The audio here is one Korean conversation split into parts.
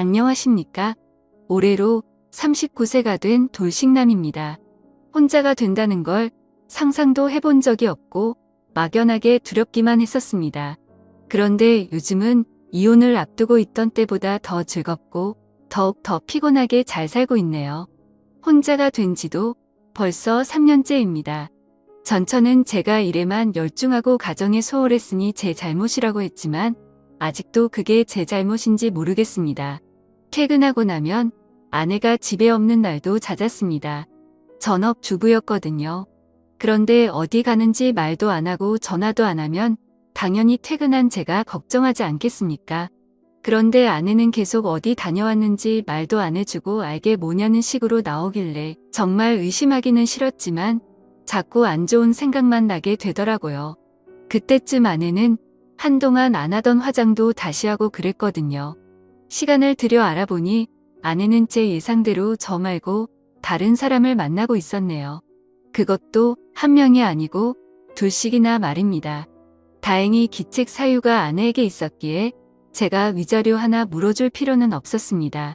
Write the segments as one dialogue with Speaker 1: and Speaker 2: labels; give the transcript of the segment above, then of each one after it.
Speaker 1: 안녕하십니까? 올해로 39세가 된 돌싱남입니다. 혼자가 된다는 걸 상상도 해본 적이 없고 막연하게 두렵기만 했었습니다. 그런데 요즘은 이혼을 앞두고 있던 때보다 더 즐겁고 더욱 더 피곤하게 잘 살고 있네요. 혼자가 된 지도 벌써 3년째입니다. 전처는 제가 일에만 열중하고 가정에 소홀했으니 제 잘못이라고 했지만 아직도 그게 제 잘못인지 모르겠습니다. 퇴근하고 나면 아내가 집에 없는 날도 잦았습니다. 전업주부였거든요. 그런데 어디 가는지 말도 안 하고 전화도 안 하면 당연히 퇴근한 제가 걱정하지 않겠습니까? 그런데 아내는 계속 어디 다녀왔는지 말도 안 해주고 알게 뭐냐는 식으로 나오길래 정말 의심하기는 싫었지만 자꾸 안 좋은 생각만 나게 되더라고요. 그때쯤 아내는 한동안 안 하던 화장도 다시 하고 그랬거든요. 시간을 들여 알아보니 아내는 제 예상대로 저 말고 다른 사람을 만나고 있었네요. 그것도 한 명이 아니고 둘씩이나 말입니다. 다행히 기책 사유가 아내에게 있었기에 제가 위자료 하나 물어줄 필요는 없었습니다.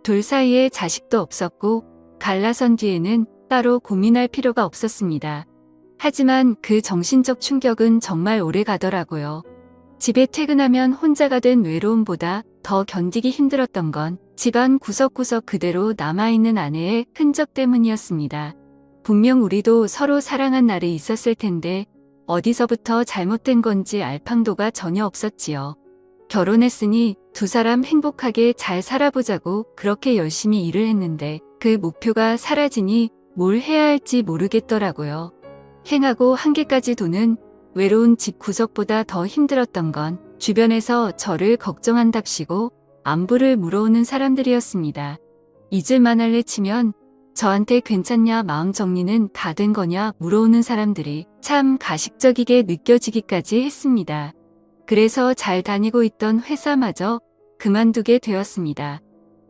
Speaker 1: 둘 사이에 자식도 없었고 갈라선 뒤에는 따로 고민할 필요가 없었습니다. 하지만 그 정신적 충격은 정말 오래 가더라고요. 집에 퇴근하면 혼자가 된 외로움보다 더 견디기 힘들었던 건 집안 구석구석 그대로 남아있는 아내의 흔적 때문이었습니다. 분명 우리도 서로 사랑한 날이 있었을 텐데 어디서부터 잘못된 건지 알팡도가 전혀 없었지요. 결혼했으니 두 사람 행복하게 잘 살아보자고 그렇게 열심히 일을 했는데 그 목표가 사라지니 뭘 해야 할지 모르겠더라고요. 행하고 한계까지 도는 외로운 집 구석보다 더 힘들었던 건 주변에서 저를 걱정한답시고 안부를 물어오는 사람들이었습니다. 잊을만 할래 치면 저한테 괜찮냐 마음 정리는 다 된 거냐 물어오는 사람들이 참 가식적이게 느껴지기까지 했습니다. 그래서 잘 다니고 있던 회사마저 그만두게 되었습니다.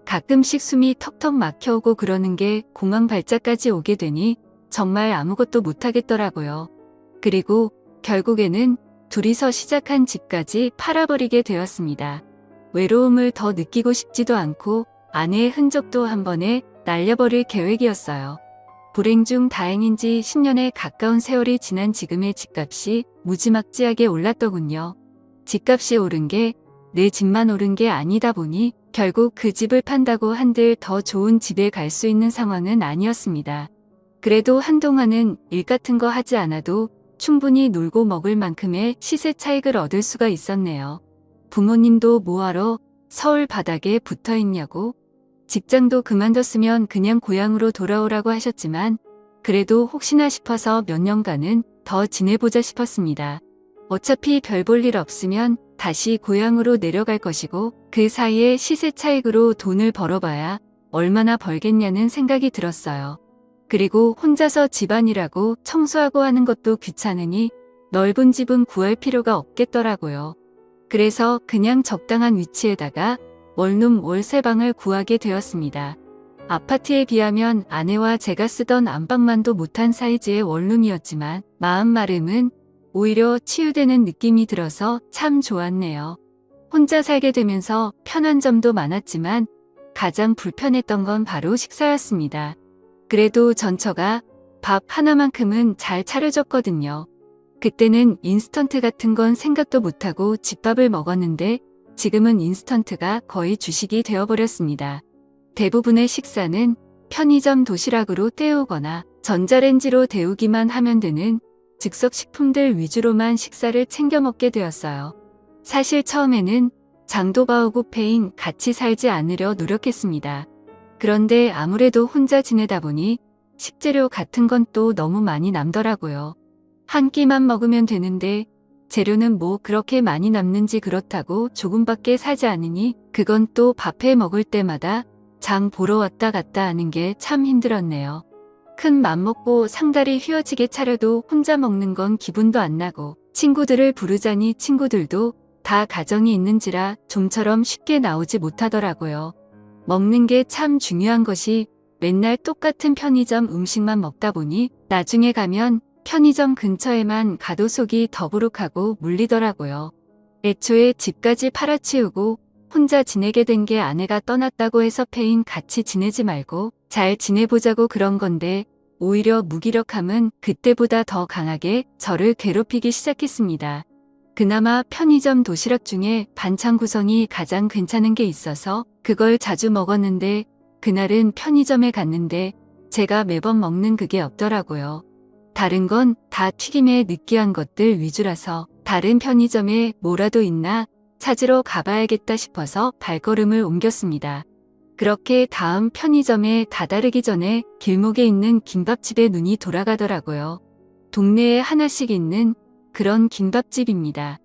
Speaker 1: 가끔씩 숨이 턱턱 막혀오고 그러는 게 공황 발작까지 오게 되니 정말 아무것도 못하겠더라고요. 그리고 결국에는 둘이서 시작한 집까지 팔아버리게 되었습니다. 외로움을 더 느끼고 싶지도 않고 아내의 흔적도 한 번에 날려버릴 계획이었어요. 불행 중 다행인지 10년에 가까운 세월이 지난 지금의 집값이 무지막지하게 올랐더군요. 집값이 오른 게 내 집만 오른 게 아니다 보니 결국 그 집을 판다고 한들 더 좋은 집에 갈 수 있는 상황은 아니었습니다. 그래도 한동안은 일 같은 거 하지 않아도 충분히 놀고 먹을 만큼의 시세 차익을 얻을 수가 있었네요. 부모님도 뭐하러 서울 바닥에 붙어 있냐고 직장도 그만뒀으면 그냥 고향으로 돌아오라고 하셨지만 그래도 혹시나 싶어서 몇 년간은 더 지내보자 싶었습니다. 어차피 별 볼 일 없으면 다시 고향으로 내려갈 것이고 그 사이에 시세 차익으로 돈을 벌어봐야 얼마나 벌겠냐는 생각이 들었어요. 그리고 혼자서 집안일하고 청소하고 하는 것도 귀찮으니 넓은 집은 구할 필요가 없겠더라고요. 그래서 그냥 적당한 위치에다가 원룸 월세방을 구하게 되었습니다. 아파트에 비하면 아내와 제가 쓰던 안방만도 못한 사이즈의 원룸이었지만 마음마름은 오히려 치유되는 느낌이 들어서 참 좋았네요. 혼자 살게 되면서 편한 점도 많았지만 가장 불편했던 건 바로 식사였습니다. 그래도 전처가 밥 하나만큼은 잘 차려줬거든요. 그때는 인스턴트 같은 건 생각도 못하고 집밥을 먹었는데 지금은 인스턴트가 거의 주식이 되어버렸습니다. 대부분의 식사는 편의점 도시락으로 때우거나 전자레인지로 데우기만 하면 되는 즉석식품들 위주로만 식사를 챙겨 먹게 되었어요. 사실 처음에는 장도 봐오고 패인 같이 살지 않으려 노력했습니다. 그런데 아무래도 혼자 지내다 보니 식재료 같은 건 또 너무 많이 남더라고요. 한 끼만 먹으면 되는데 재료는 뭐 그렇게 많이 남는지 그렇다고 조금밖에 사지 않으니 그건 또 밥해 먹을 때마다 장 보러 왔다 갔다 하는 게 참 힘들었네요. 큰 맘먹고 상다리 휘어지게 차려도 혼자 먹는 건 기분도 안 나고 친구들을 부르자니 친구들도 다 가정이 있는지라 좀처럼 쉽게 나오지 못하더라고요. 먹는 게 참 중요한 것이 맨날 똑같은 편의점 음식만 먹다 보니 나중에 가면 편의점 근처에만 가도 속이 더부룩하고 물리더라고요. 애초에 집까지 팔아치우고 혼자 지내게 된 게 아내가 떠났다고 해서 패인 같이 지내지 말고 잘 지내보자고 그런 건데 오히려 무기력함은 그때보다 더 강하게 저를 괴롭히기 시작했습니다. 그나마 편의점 도시락 중에 반찬 구성이 가장 괜찮은 게 있어서 그걸 자주 먹었는데 그날은 편의점에 갔는데 제가 매번 먹는 그게 없더라고요. 다른 건 다 튀김에 느끼한 것들 위주라서 다른 편의점에 뭐라도 있나 찾으러 가봐야겠다 싶어서 발걸음을 옮겼습니다. 그렇게 다음 편의점에 다다르기 전에 길목에 있는 김밥집에 눈이 돌아가더라고요. 동네에 하나씩 있는 그런 김밥집입니다.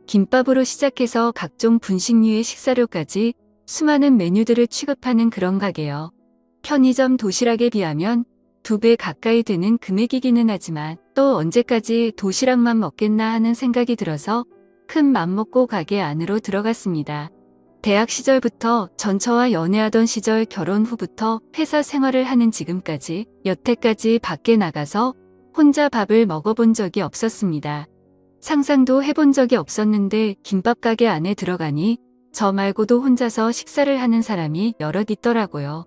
Speaker 1: 김밥으로 시작해서 각종 분식류의 식사료까지 수많은 메뉴들을 취급하는 그런 가게요. 편의점 도시락에 비하면 2배 가까이 되는 금액이기는 하지만 또 언제까지 도시락만 먹겠나 하는 생각이 들어서 큰 맘먹고 가게 안으로 들어갔습니다. 대학 시절부터 전처와 연애하던 시절 결혼 후부터 회사 생활을 하는 지금까지 여태까지 밖에 나가서 혼자 밥을 먹어본 적이 없었습니다. 상상도 해본 적이 없었는데 김밥 가게 안에 들어가니 저 말고도 혼자서 식사를 하는 사람이 여럿 있더라고요.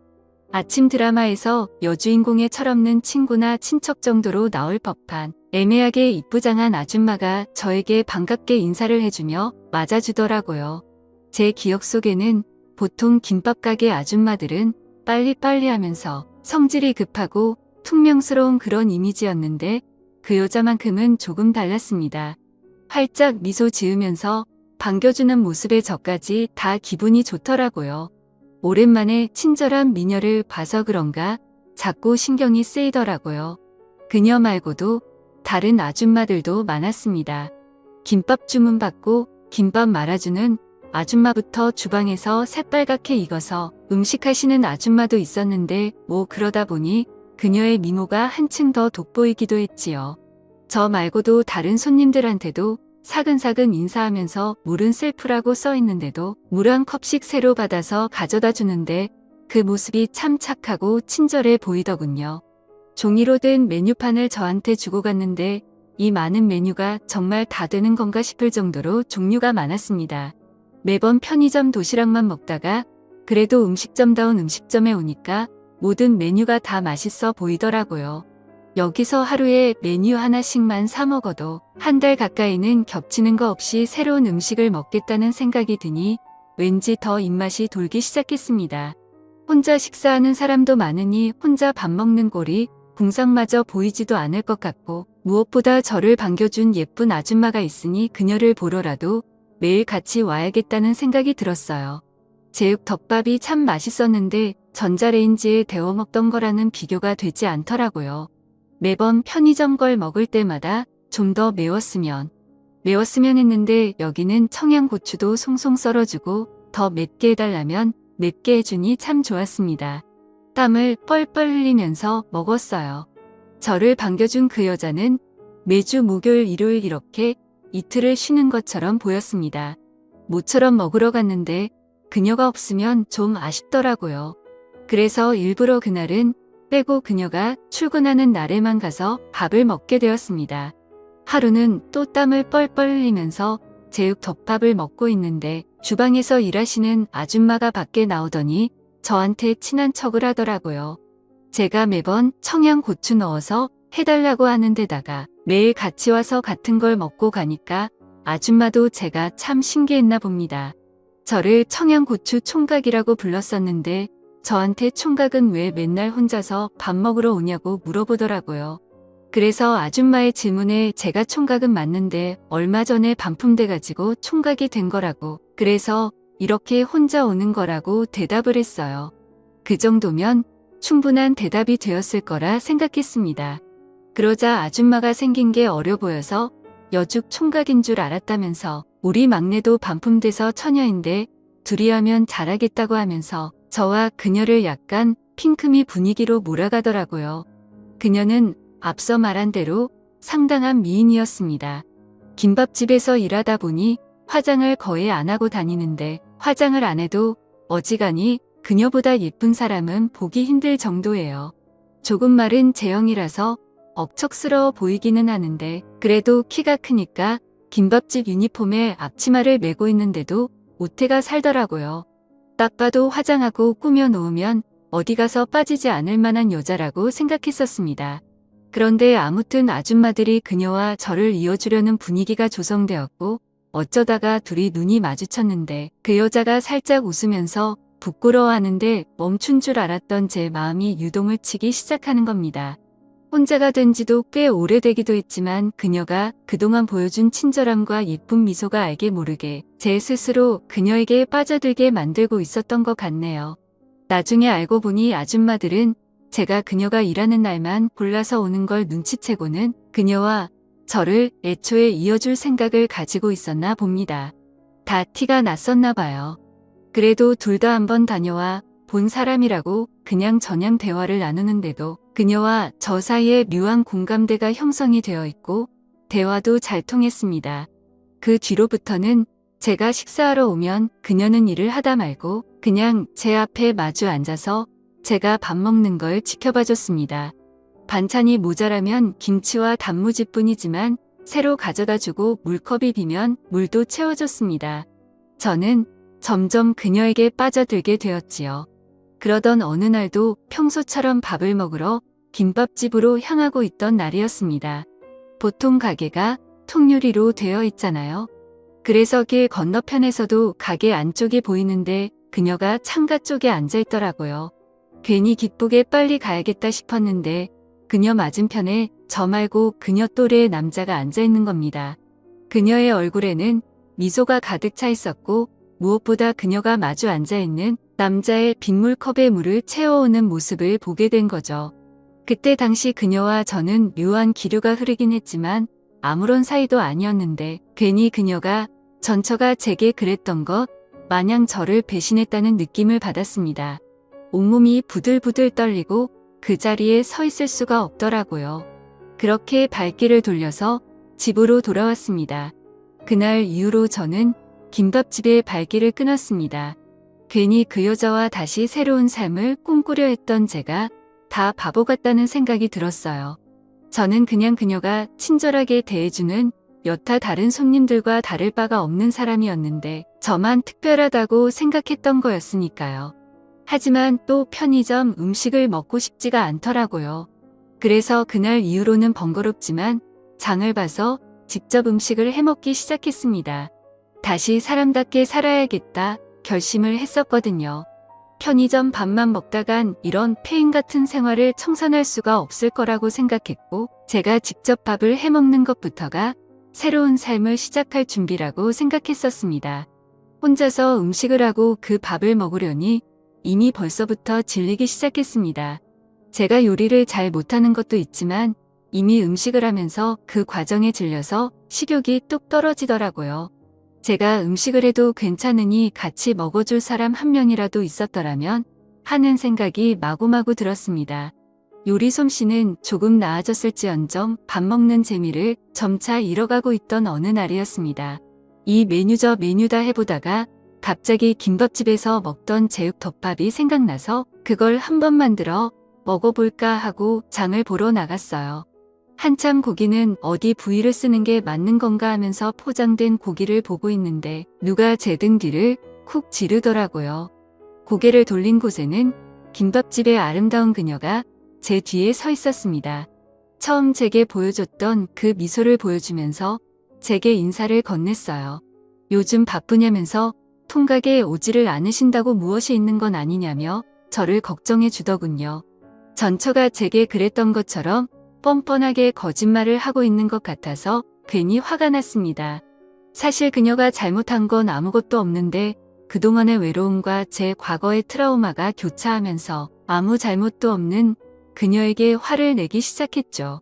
Speaker 1: 아침 드라마에서 여주인공의 철없는 친구나 친척 정도로 나올 법한 애매하게 이쁘장한 아줌마가 저에게 반갑게 인사를 해주며 맞아주더라고요. 제 기억 속에는 보통 김밥 가게 아줌마들은 빨리빨리 하면서 성질이 급하고 퉁명스러운 그런 이미지였는데 그 여자만큼은 조금 달랐습니다. 활짝 미소 지으면서 반겨주는 모습에 저까지 다 기분이 좋더라고요. 오랜만에 친절한 미녀를 봐서 그런가 자꾸 신경이 쓰이더라고요. 그녀 말고도 다른 아줌마들도 많았습니다. 김밥 주문받고 김밥 말아주는 아줌마부터 주방에서 새빨갛게 익어서 음식하시는 아줌마도 있었는데 뭐 그러다 보니 그녀의 미모가 한층 더 돋보이기도 했지요. 저 말고도 다른 손님들한테도 사근사근 인사하면서 물은 셀프라고 써있는데도 물 한 컵씩 새로 받아서 가져다 주는데 그 모습이 참 착하고 친절해 보이더군요. 종이로 된 메뉴판을 저한테 주고 갔는데 이 많은 메뉴가 정말 다 되는 건가 싶을 정도로 종류가 많았습니다. 매번 편의점 도시락만 먹다가 그래도 음식점다운 음식점에 오니까 모든 메뉴가 다 맛있어 보이더라고요. 여기서 하루에 메뉴 하나씩만 사 먹어도 한 달 가까이는 겹치는 거 없이 새로운 음식을 먹겠다는 생각이 드니 왠지 더 입맛이 돌기 시작했습니다. 혼자 식사하는 사람도 많으니 혼자 밥 먹는 꼴이 궁상마저 보이지도 않을 것 같고 무엇보다 저를 반겨준 예쁜 아줌마가 있으니 그녀를 보러라도 매일 같이 와야겠다는 생각이 들었어요. 제육 덮밥이 참 맛있었는데 전자레인지에 데워 먹던 거랑은 비교가 되지 않더라고요. 매번 편의점 걸 먹을 때마다 좀 더 매웠으면 했는데 여기는 청양고추도 송송 썰어주고 더 맵게 해달라면 맵게 해주니 참 좋았습니다. 땀을 뻘뻘 흘리면서 먹었어요. 저를 반겨준 그 여자는 매주 목요일 일요일 이렇게 이틀을 쉬는 것처럼 보였습니다. 모처럼 먹으러 갔는데 그녀가 없으면 좀 아쉽더라고요. 그래서 일부러 그날은 빼고 그녀가 출근하는 날에만 가서 밥을 먹게 되었습니다. 하루는 또 땀을 뻘뻘 흘리면서 제육 덮밥을 먹고 있는데 주방에서 일하시는 아줌마가 밖에 나오더니 저한테 친한 척을 하더라고요. 제가 매번 청양고추 넣어서 해달라고 하는 데다가 매일 같이 와서 같은 걸 먹고 가니까 아줌마도 제가 참 신기했나 봅니다. 저를 청양고추 총각이라고 불렀었는데 저한테 총각은 왜 맨날 혼자서 밥 먹으러 오냐고 물어보더라고요. 그래서 아줌마의 질문에 제가 총각은 맞는데 얼마 전에 반품돼가지고 총각이 된 거라고 그래서 이렇게 혼자 오는 거라고 대답을 했어요. 그 정도면 충분한 대답이 되었을 거라 생각했습니다. 그러자 아줌마가 생긴 게 어려 보여서 여죽 총각인 줄 알았다면서 우리 막내도 반품돼서 처녀인데 둘이 하면 잘하겠다고 하면서 저와 그녀를 약간 핑크미 분위기로 몰아가더라고요. 그녀는 앞서 말한 대로 상당한 미인이었습니다. 김밥집에서 일하다 보니 화장을 거의 안 하고 다니는데 화장을 안 해도 어지간히 그녀보다 예쁜 사람은 보기 힘들 정도예요. 조금 마른 제형이라서 억척스러워 보이기는 하는데 그래도 키가 크니까 김밥집 유니폼에 앞치마를 메고 있는데도 오태가 살더라고요. 딱 봐도 화장하고 꾸며 놓으면 어디 가서 빠지지 않을 만한 여자라고 생각했었습니다. 그런데 아무튼 아줌마들이 그녀와 저를 이어주려는 분위기가 조성되었고 어쩌다가 둘이 눈이 마주쳤는데 그 여자가 살짝 웃으면서 부끄러워하는데 멈춘 줄 알았던 제 마음이 유동을 치기 시작하는 겁니다. 혼자가 된 지도 꽤 오래되기도 했지만 그녀가 그동안 보여준 친절함과 예쁜 미소가 알게 모르게 제 스스로 그녀에게 빠져들게 만들고 있었던 것 같네요. 나중에 알고 보니 아줌마들은 제가 그녀가 일하는 날만 골라서 오는 걸 눈치채고는 그녀와 저를 애초에 이어줄 생각을 가지고 있었나 봅니다. 다 티가 났었나 봐요. 그래도 둘 다 한번 다녀와 본 사람이라고 그냥 저냥 대화를 나누는데도 그녀와 저 사이에 묘한 공감대가 형성이 되어 있고 대화도 잘 통했습니다. 그 뒤로부터는 제가 식사하러 오면 그녀는 일을 하다 말고 그냥 제 앞에 마주 앉아서 제가 밥 먹는 걸 지켜봐줬습니다. 반찬이 모자라면 김치와 단무지뿐이지만 새로 가져다주고 물컵이 비면 물도 채워줬습니다. 저는 점점 그녀에게 빠져들게 되었지요. 그러던 어느 날도 평소처럼 밥을 먹으러 김밥집으로 향하고 있던 날이었습니다. 보통 가게가 통유리로 되어 있잖아요. 그래서 길 건너편에서도 가게 안쪽이 보이는데 그녀가 창가 쪽에 앉아 있더라고요. 괜히 기쁘게 빨리 가야겠다 싶었는데 그녀 맞은편에 저 말고 그녀 또래의 남자가 앉아 있는 겁니다. 그녀의 얼굴에는 미소가 가득 차 있었고 무엇보다 그녀가 마주 앉아 있는 남자의 빗물컵에 물을 채워오는 모습을 보게 된 거죠. 그때 당시 그녀와 저는 묘한 기류가 흐르긴 했지만 아무런 사이도 아니었는데 괜히 그녀가 전처가 제게 그랬던 것 마냥 저를 배신했다는 느낌을 받았습니다. 온몸이 부들부들 떨리고 그 자리에 서 있을 수가 없더라고요. 그렇게 발길을 돌려서 집으로 돌아왔습니다. 그날 이후로 저는 김밥집에 발길을 끊었습니다. 괜히 그 여자와 다시 새로운 삶을 꿈꾸려 했던 제가 다 바보 같다는 생각이 들었어요. 저는 그냥 그녀가 친절하게 대해주는 여타 다른 손님들과 다를 바가 없는 사람이었는데 저만 특별하다고 생각했던 거였으니까요. 하지만 또 편의점 음식을 먹고 싶지가 않더라고요. 그래서 그날 이후로는 번거롭지만 장을 봐서 직접 음식을 해먹기 시작했습니다. 다시 사람답게 살아야겠다 결심을 했었거든요. 편의점 밥만 먹다간 이런 폐인 같은 생활을 청산할 수가 없을 거라고 생각했고 제가 직접 밥을 해먹는 것부터가 새로운 삶을 시작할 준비라고 생각했었습니다. 혼자서 음식을 하고 그 밥을 먹으려니 이미 벌써부터 질리기 시작했습니다. 제가 요리를 잘 못하는 것도 있지만 이미 음식을 하면서 그 과정에 질려서 식욕이 뚝 떨어지더라고요. 제가 음식을 해도 괜찮으니 같이 먹어줄 사람 한 명이라도 있었더라면 하는 생각이 마구마구 들었습니다. 요리 솜씨는 조금 나아졌을지언정 밥 먹는 재미를 점차 잃어가고 있던 어느 날이었습니다. 이 메뉴 저 메뉴다 해보다가 갑자기 김밥집에서 먹던 제육덮밥이 생각나서 그걸 한번 만들어 먹어볼까 하고 장을 보러 나갔어요. 한참 고기는 어디 부위를 쓰는 게 맞는 건가 하면서 포장된 고기를 보고 있는데 누가 제 등 뒤를 쿡 지르더라고요. 고개를 돌린 곳에는 김밥집의 아름다운 그녀가 제 뒤에 서 있었습니다. 처음 제게 보여줬던 그 미소를 보여주면서 제게 인사를 건넸어요. 요즘 바쁘냐면서 통각에 오지를 않으신다고 무엇이 있는 건 아니냐며 저를 걱정해 주더군요. 전처가 제게 그랬던 것처럼 뻔뻔하게 거짓말을 하고 있는 것 같아서 괜히 화가 났습니다. 사실 그녀가 잘못한 건 아무것도 없는데 그동안의 외로움과 제 과거의 트라우마가 교차하면서 아무 잘못도 없는 그녀에게 화를 내기 시작했죠.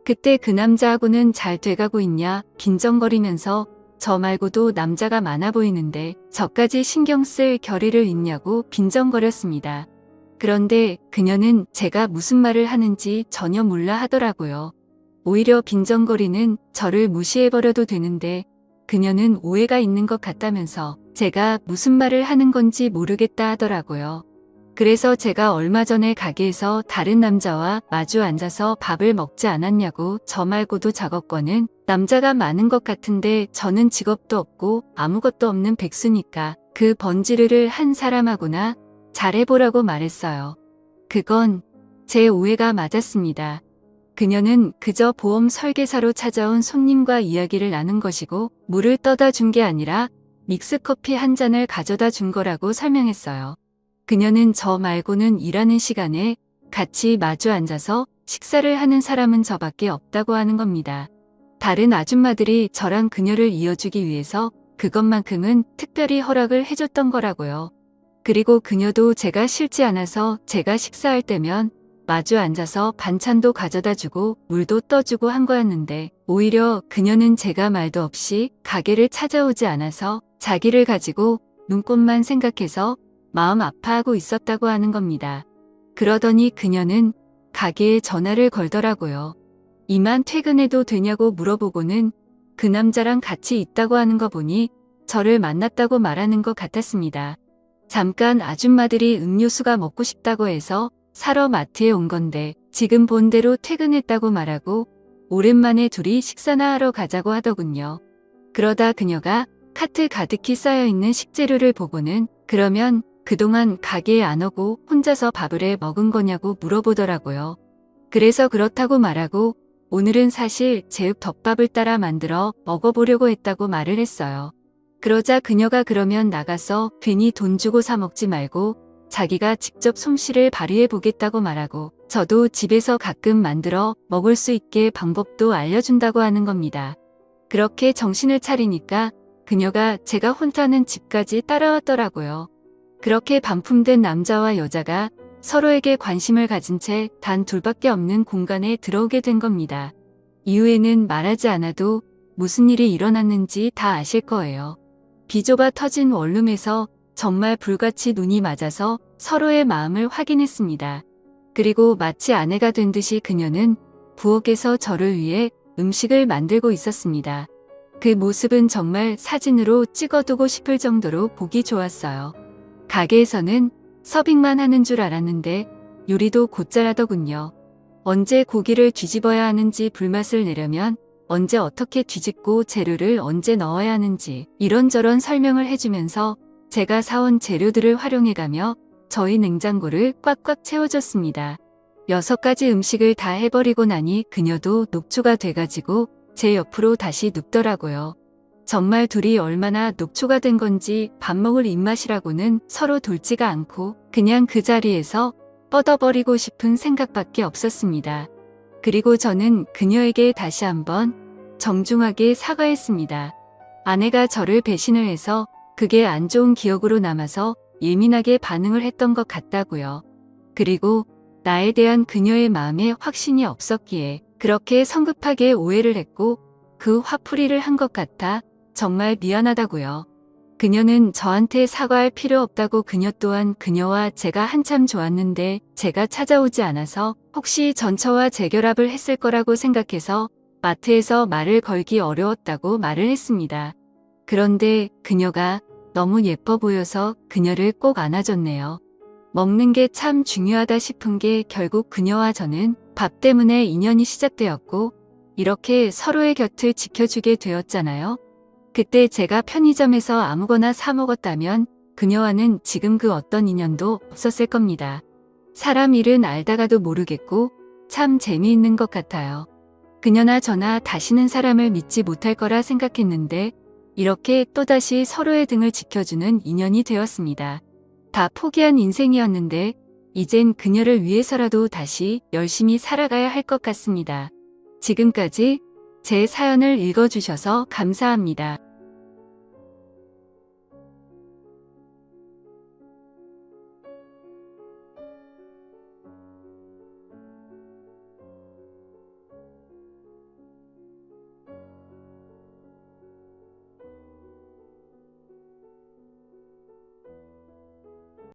Speaker 1: 그때 그 남자하고는 잘 돼가고 있냐 빈정거리면서 저 말고도 남자가 많아 보이는데 저까지 신경 쓸 결의를 있냐고 빈정거렸습니다. 그런데 그녀는 제가 무슨 말을 하는지 전혀 몰라 하더라고요. 오히려 빈정거리는 저를 무시해버려도 되는데 그녀는 오해가 있는 것 같다면서 제가 무슨 말을 하는 건지 모르겠다 하더라고요. 그래서 제가 얼마 전에 가게에서 다른 남자와 마주 앉아서 밥을 먹지 않았냐고 저 말고도 작업권은 남자가 많은 것 같은데 저는 직업도 없고 아무것도 없는 백수니까 그 번지르를 한 사람하고나 잘해보라고 말했어요. 그건 제 오해가 맞았습니다. 그녀는 그저 보험 설계사로 찾아온 손님과 이야기를 나눈 것이고 물을 떠다 준 게 아니라 믹스커피 한 잔을 가져다 준 거라고 설명했어요. 그녀는 저 말고는 일하는 시간에 같이 마주 앉아서 식사를 하는 사람은 저밖에 없다고 하는 겁니다. 다른 아줌마들이 저랑 그녀를 이어주기 위해서 그것만큼은 특별히 허락을 해줬던 거라고요. 그리고 그녀도 제가 싫지 않아서 제가 식사할 때면 마주 앉아서 반찬도 가져다 주고 물도 떠주고 한 거였는데 오히려 그녀는 제가 말도 없이 가게를 찾아오지 않아서 자기를 가지고 눈꽃만 생각해서 마음 아파하고 있었다고 하는 겁니다. 그러더니 그녀는 가게에 전화를 걸더라고요. 이만 퇴근해도 되냐고 물어보고는 그 남자랑 같이 있다고 하는 거 보니 저를 만났다고 말하는 것 같았습니다. 잠깐 아줌마들이 음료수가 먹고 싶다고 해서 사러 마트에 온 건데 지금 본 대로 퇴근했다고 말하고 오랜만에 둘이 식사나 하러 가자고 하더군요. 그러다 그녀가 카트 가득히 쌓여있는 식재료를 보고는 그러면 그동안 가게에 안 오고 혼자서 밥을 해 먹은 거냐고 물어보더라고요. 그래서 그렇다고 말하고 오늘은 사실 제육 덮밥을 따라 만들어 먹어보려고 했다고 말을 했어요. 그러자 그녀가 그러면 나가서 괜히 돈 주고 사 먹지 말고 자기가 직접 솜씨를 발휘해 보겠다고 말하고 저도 집에서 가끔 만들어 먹을 수 있게 방법도 알려준다고 하는 겁니다. 그렇게 정신을 차리니까 그녀가 제가 혼자는 집까지 따라왔더라고요. 그렇게 반품된 남자와 여자가 서로에게 관심을 가진 채 단 둘밖에 없는 공간에 들어오게 된 겁니다. 이후에는 말하지 않아도 무슨 일이 일어났는지 다 아실 거예요. 비좁아 터진 원룸에서 정말 불같이 눈이 맞아서 서로의 마음을 확인했습니다. 그리고 마치 아내가 된 듯이 그녀는 부엌에서 저를 위해 음식을 만들고 있었습니다. 그 모습은 정말 사진으로 찍어두고 싶을 정도로 보기 좋았어요. 가게에서는 서빙만 하는 줄 알았는데 요리도 곧잘 하더군요. 언제 고기를 뒤집어야 하는지 불맛을 내려면 언제 어떻게 뒤집고 재료를 언제 넣어야 하는지 이런저런 설명을 해주면서 제가 사온 재료들을 활용해가며 저희 냉장고를 꽉꽉 채워줬습니다. 6가지 음식을 다 해버리고 나니 그녀도 녹초가 돼가지고 제 옆으로 다시 눕더라고요. 정말 둘이 얼마나 녹초가 된 건지 밥 먹을 입맛이라고는 서로 돌지가 않고 그냥 그 자리에서 뻗어버리고 싶은 생각밖에 없었습니다. 그리고 저는 그녀에게 다시 한번 정중하게 사과했습니다. 아내가 저를 배신을 해서 그게 안 좋은 기억으로 남아서 예민하게 반응을 했던 것 같다고요. 그리고 나에 대한 그녀의 마음에 확신이 없었기에 그렇게 성급하게 오해를 했고 그 화풀이를 한 것 같아 정말 미안하다고요. 그녀는 저한테 사과할 필요 없다고 그녀 또한 그녀와 제가 한참 좋았는데 제가 찾아오지 않아서 혹시 전처와 재결합을 했을 거라고 생각해서 마트에서 말을 걸기 어려웠다고 말을 했습니다. 그런데 그녀가 너무 예뻐 보여서 그녀를 꼭 안아줬네요. 먹는 게 참 중요하다 싶은 게 결국 그녀와 저는 밥 때문에 인연이 시작되었고 이렇게 서로의 곁을 지켜주게 되었잖아요. 그때 제가 편의점에서 아무거나 사 먹었다면 그녀와는 지금 그 어떤 인연도 없었을 겁니다. 사람 일은 알다가도 모르겠고 참 재미있는 것 같아요. 그녀나 저나 다시는 사람을 믿지 못할 거라 생각했는데 이렇게 또다시 서로의 등을 지켜주는 인연이 되었습니다. 다 포기한 인생이었는데 이젠 그녀를 위해서라도 다시 열심히 살아가야 할 것 같습니다. 지금까지 제 사연을 읽어주셔서 감사합니다.